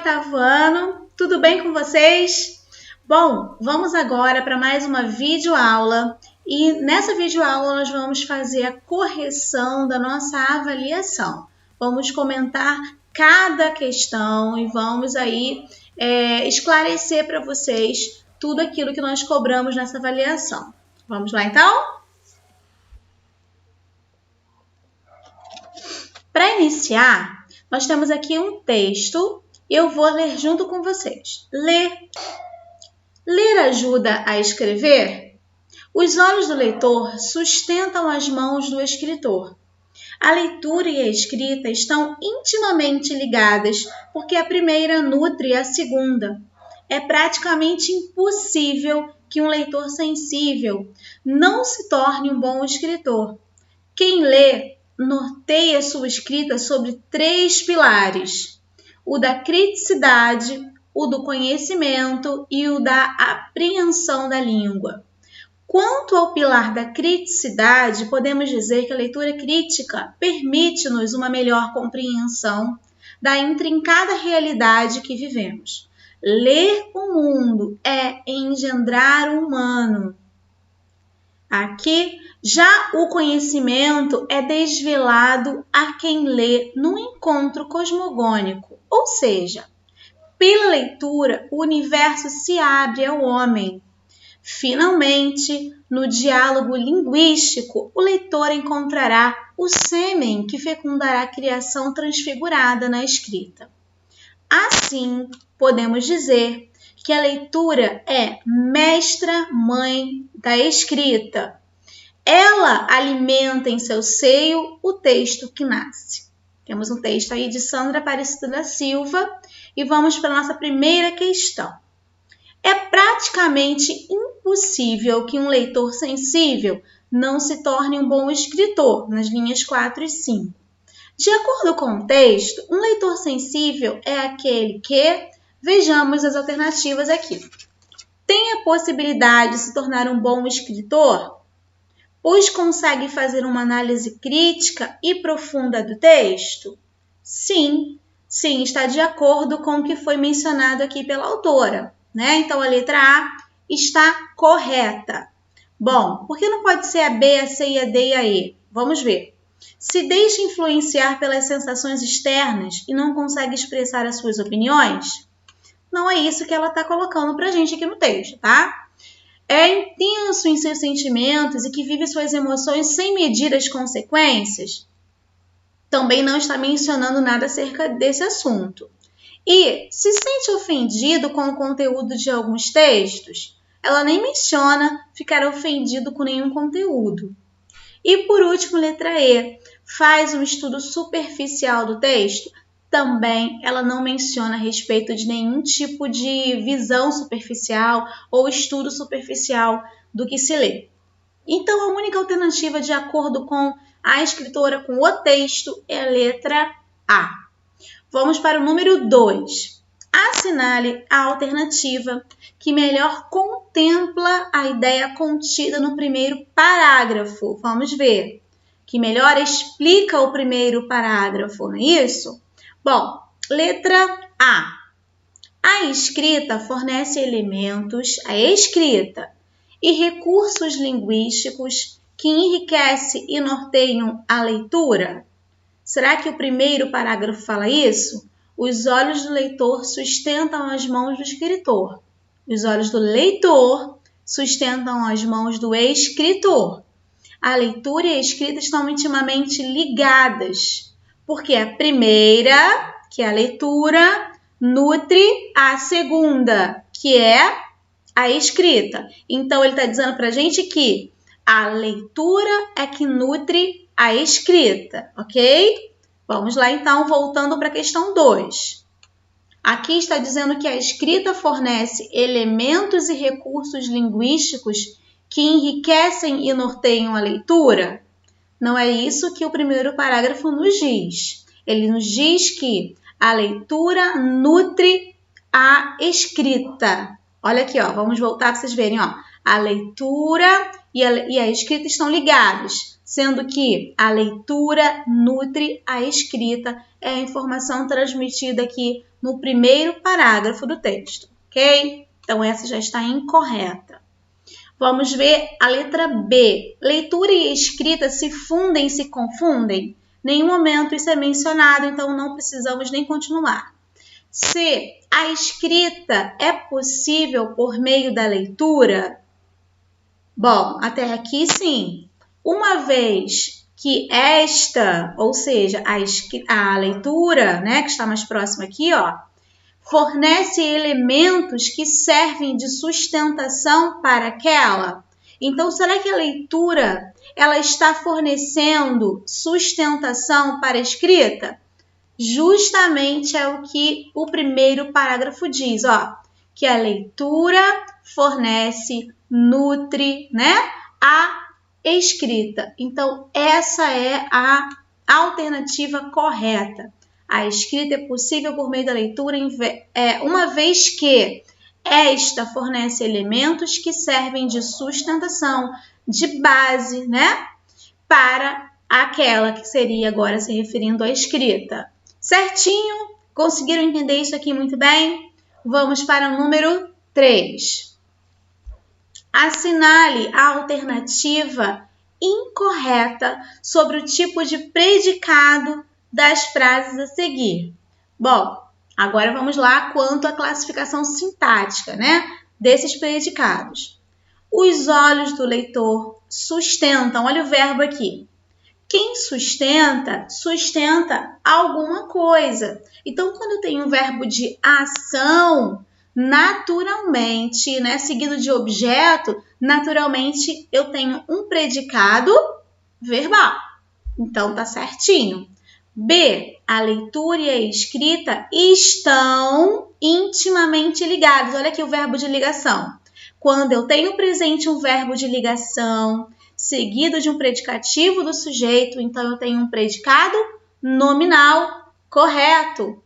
oitavo ano, tudo bem com vocês? Bom, vamos agora para mais uma videoaula e nessa videoaula nós vamos fazer a correção da nossa avaliação. Vamos comentar cada questão e vamos aí esclarecer para vocês tudo aquilo que nós cobramos nessa avaliação. Vamos lá então? Para iniciar, nós temos aqui um texto e eu vou ler junto com vocês. Ler ajuda a escrever? Os olhos do leitor sustentam as mãos do escritor. A leitura e a escrita estão intimamente ligadas porque a primeira nutre a segunda. É praticamente impossível que um leitor sensível não se torne um bom escritor. Quem lê norteia sua escrita sobre 3 pilares: o da criticidade, o do conhecimento e o da apreensão da língua. Quanto ao pilar da criticidade, podemos dizer que a leitura crítica permite-nos uma melhor compreensão da intrincada realidade que vivemos. Ler o mundo é engendrar o humano. Aqui, já o conhecimento é desvelado a quem lê num encontro cosmogônico, ou seja, pela leitura o universo se abre ao homem. Finalmente, no diálogo linguístico, o leitor encontrará o sêmen que fecundará a criação transfigurada na escrita. Assim, podemos dizer que a leitura é mestra-mãe da escrita. Ela alimenta em seu seio o texto que nasce. Temos um texto aí de Sandra Aparecida da Silva e vamos para a nossa primeira questão. É praticamente impossível que um leitor sensível não se torne um bom escritor, nas linhas 4 e 5. De acordo com o texto, um leitor sensível é aquele que, vejamos as alternativas aqui, tem a possibilidade de se tornar um bom escritor, pois consegue fazer uma análise crítica e profunda do texto? Sim, está de acordo com o que foi mencionado aqui pela autora, né? Então, a letra A está correta. Bom, por que não pode ser a B, a C, a D e a E? Vamos ver. Se deixa influenciar pelas sensações externas e não consegue expressar as suas opiniões? Não é isso que ela está colocando para a gente aqui no texto, tá? É intenso em seus sentimentos e que vive suas emoções sem medir as consequências? Também não está mencionando nada acerca desse assunto. E se sente ofendido com o conteúdo de alguns textos? Ela nem menciona ficar ofendido com nenhum conteúdo. E por último, letra E, faz um estudo superficial do texto? Também ela não menciona a respeito de nenhum tipo de visão superficial ou estudo superficial do que se lê. Então, a única alternativa de acordo com a escritora, com o texto, é a letra A. Vamos para o número 2. Assinale a alternativa que melhor contempla a ideia contida no primeiro parágrafo. Vamos ver. Que melhor explica o primeiro parágrafo, não é isso? Bom, letra A. A escrita fornece elementos, a escrita, e recursos linguísticos que enriquecem e norteiam a leitura? Será que o primeiro parágrafo fala isso? Os olhos do leitor sustentam as mãos do escritor. Os olhos do leitor sustentam as mãos do escritor. A leitura e a escrita estão intimamente ligadas, porque a primeira, que é a leitura, nutre a segunda, que é a escrita. Então, ele está dizendo para a gente que a leitura é que nutre a escrita, ok? Vamos lá, então, voltando para a questão 2. Aqui está dizendo que a escrita fornece elementos e recursos linguísticos que enriquecem e norteiam a leitura? Não é isso que o primeiro parágrafo nos diz. Ele nos diz que a leitura nutre a escrita. Olha aqui, ó, vamos voltar para vocês verem. Ó. A leitura e a escrita estão ligados, sendo que a leitura nutre a escrita, é a informação transmitida aqui no primeiro parágrafo do texto, ok? Então, essa já está incorreta. Vamos ver a letra B. Leitura e escrita se fundem, se confundem? Em nenhum momento isso é mencionado, então não precisamos nem continuar. C. A escrita é possível por meio da leitura? Bom, até aqui sim. Uma vez que esta, ou seja, a leitura, né, que está mais próxima aqui, ó, fornece elementos que servem de sustentação para aquela. Então, será que a leitura ela está fornecendo sustentação para a escrita? Justamente é o que o primeiro parágrafo diz, ó, que a leitura fornece, nutre, né, a escrita. Então, essa é a alternativa correta. A escrita é possível por meio da leitura, uma vez que esta fornece elementos que servem de sustentação, de base, né, para aquela que seria agora se referindo à escrita. Certinho? Conseguiram entender isso aqui muito bem? Vamos para o número 3. Assinale a alternativa incorreta sobre o tipo de predicado das frases a seguir. Bom, agora vamos lá quanto à classificação sintática, né, desses predicados. Os olhos do leitor sustentam, olha o verbo aqui. Quem sustenta, sustenta alguma coisa. Então, quando eu tenho um verbo de ação, naturalmente, né, seguido de objeto, naturalmente eu tenho um predicado verbal. Então, tá certinho. B. A leitura e a escrita estão intimamente ligados. Olha aqui o verbo de ligação. Quando eu tenho presente um verbo de ligação, seguido de um predicativo do sujeito, então eu tenho um predicado nominal correto.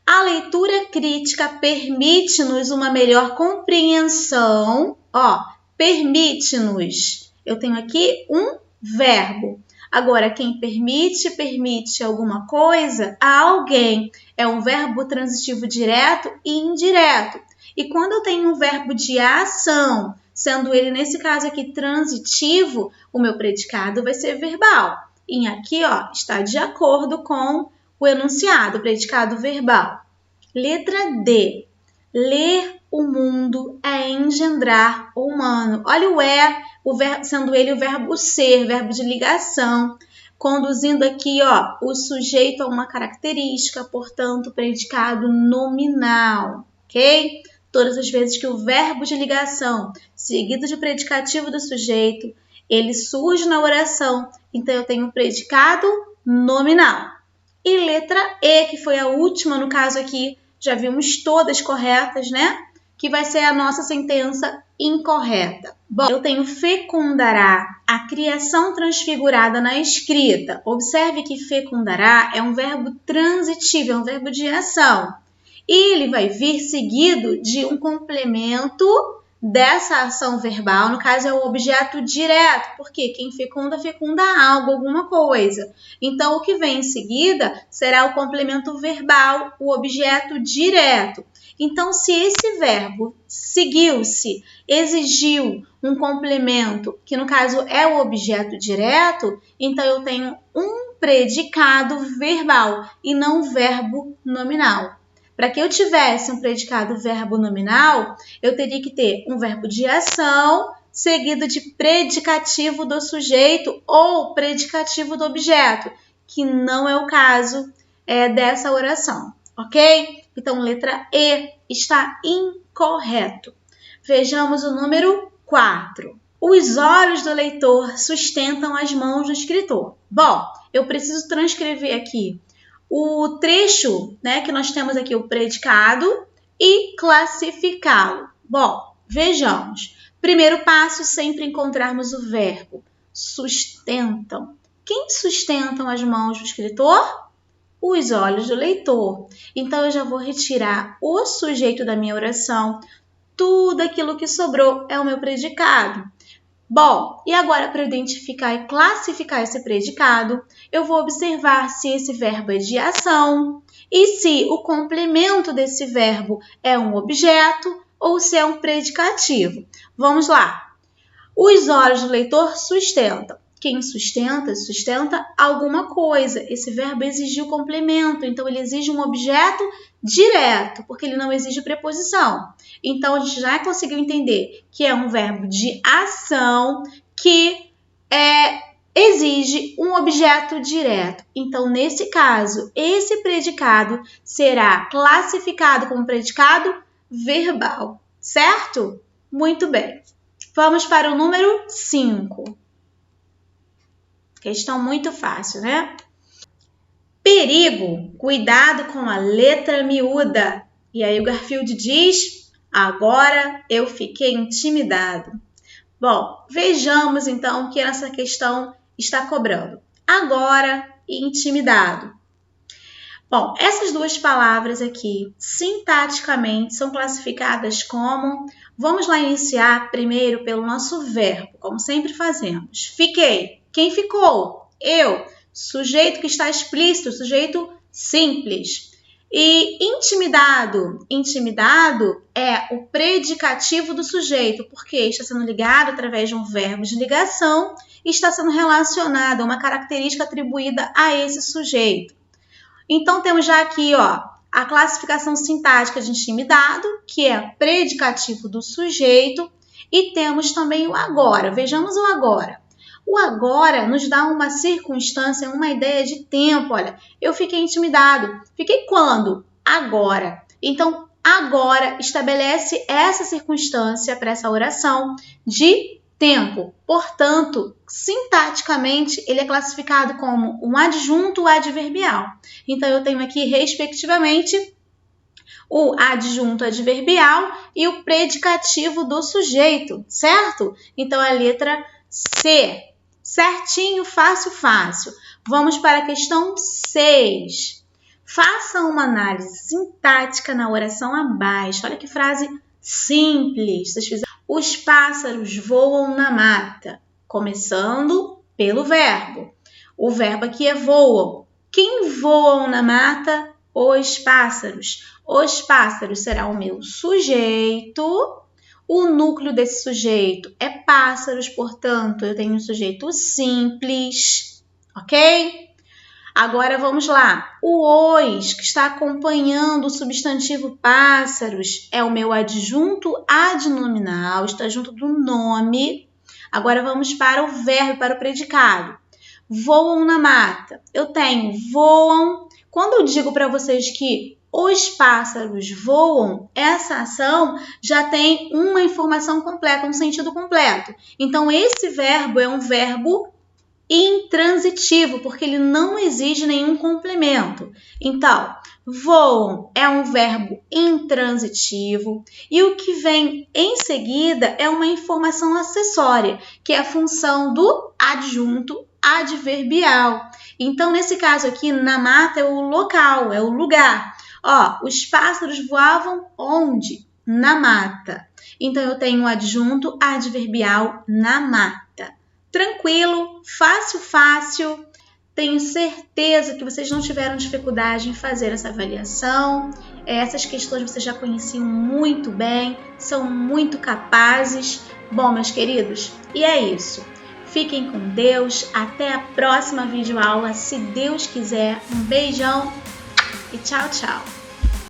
A leitura crítica permite-nos uma melhor compreensão. Ó, permite-nos. Eu tenho aqui um verbo. Agora, quem permite alguma coisa a alguém. É um verbo transitivo direto e indireto. E quando eu tenho um verbo de ação, sendo ele, nesse caso aqui, transitivo, o meu predicado vai ser verbal. E aqui, ó, está de acordo com o enunciado, predicado verbal. Letra D. Ler o mundo é engendrar o humano. Olha o verbo, sendo ele o verbo ser, verbo de ligação, conduzindo aqui, ó, o sujeito a uma característica, portanto, predicado nominal, ok? Todas as vezes que o verbo de ligação, seguido de predicativo do sujeito, ele surge na oração, então eu tenho um predicado nominal. E letra E, que foi a última, no caso aqui, já vimos todas corretas, né? Que vai ser a nossa sentença incorreta. Bom, eu tenho fecundará, a criação transfigurada na escrita. Observe que fecundará é um verbo transitivo, é um verbo de ação. E ele vai vir seguido de um complemento dessa ação verbal, no caso é o objeto direto, porque quem fecunda, fecunda algo, alguma coisa. Então, o que vem em seguida será o complemento verbal, o objeto direto. Então, se esse verbo seguiu-se, exigiu um complemento, que no caso é o objeto direto, então eu tenho um predicado verbal e não um verbo nominal. Para que eu tivesse um predicado verbo nominal, eu teria que ter um verbo de ação seguido de predicativo do sujeito ou predicativo do objeto, que não é o caso dessa oração, ok? Então, letra E está incorreto. Vejamos o número 4. Os olhos do leitor sustentam as mãos do escritor. Bom, eu preciso transcrever aqui o trecho, né, que nós temos aqui o predicado e classificá-lo. Bom, vejamos. Primeiro passo, sempre encontrarmos o verbo sustentam. Quem sustentam as mãos do escritor? Os olhos do leitor. Então, eu já vou retirar o sujeito da minha oração. Tudo aquilo que sobrou é o meu predicado. Bom, e agora para identificar e classificar esse predicado, eu vou observar se esse verbo é de ação e se o complemento desse verbo é um objeto ou se é um predicativo. Vamos lá. Os olhos do leitor sustentam. Quem sustenta, sustenta alguma coisa. Esse verbo exige o complemento, então ele exige um objeto direto, porque ele não exige preposição. Então, a gente já conseguiu entender que é um verbo de ação que exige um objeto direto. Então, nesse caso, esse predicado será classificado como predicado verbal, certo? Muito bem. Vamos para o número 5. Questão muito fácil, né? Perigo, cuidado com a letra miúda. E aí o Garfield diz, agora eu fiquei intimidado. Bom, vejamos então o que essa questão está cobrando. Agora e intimidado. Bom, essas duas palavras aqui, sintaticamente, são classificadas como... Vamos lá iniciar primeiro pelo nosso verbo, como sempre fazemos. Fiquei. Quem ficou? Eu. Sujeito que está explícito, sujeito simples. E intimidado. Intimidado é o predicativo do sujeito, porque está sendo ligado através de um verbo de ligação e está sendo relacionado a uma característica atribuída a esse sujeito. Então, temos já aqui, a classificação sintática de intimidado, que é predicativo do sujeito, e temos também o agora. Vejamos o agora. O agora nos dá uma circunstância, uma ideia de tempo. Olha, eu fiquei intimidado. Fiquei quando? Agora. Então, agora estabelece essa circunstância para essa oração de tempo. Portanto, sintaticamente, ele é classificado como um adjunto adverbial. Então, eu tenho aqui, respectivamente, o adjunto adverbial e o predicativo do sujeito, certo? Então, a letra C. Certinho, fácil, fácil. Vamos para a questão 6. Faça uma análise sintática na oração abaixo. Olha que frase simples. Vocês fizeram. Os pássaros voam na mata. Começando pelo verbo. O verbo aqui é voam. Quem voam na mata? Os pássaros. Os pássaros será o meu sujeito. O núcleo desse sujeito é pássaros, portanto, eu tenho um sujeito simples, ok? Agora vamos lá. O os, que está acompanhando o substantivo pássaros, é o meu adjunto adnominal, está junto do nome. Agora vamos para o verbo, para o predicado. Voam na mata. Eu tenho voam. Quando eu digo para vocês que os pássaros voam, essa ação já tem uma informação completa, um sentido completo. Então, esse verbo é um verbo intransitivo, porque ele não exige nenhum complemento. Então, voam é um verbo intransitivo e o que vem em seguida é uma informação acessória, que é a função do adjunto adverbial. Então, nesse caso aqui, na mata é o local, é o lugar. Os pássaros voavam onde? Na mata. Então, eu tenho o adjunto adverbial na mata. Tranquilo, fácil, fácil. Tenho certeza que vocês não tiveram dificuldade em fazer essa avaliação. Essas questões vocês já conheciam muito bem, são muito capazes. Bom, meus queridos, e é isso. Fiquem com Deus. Até a próxima videoaula, se Deus quiser. Um beijão. E tchau, tchau!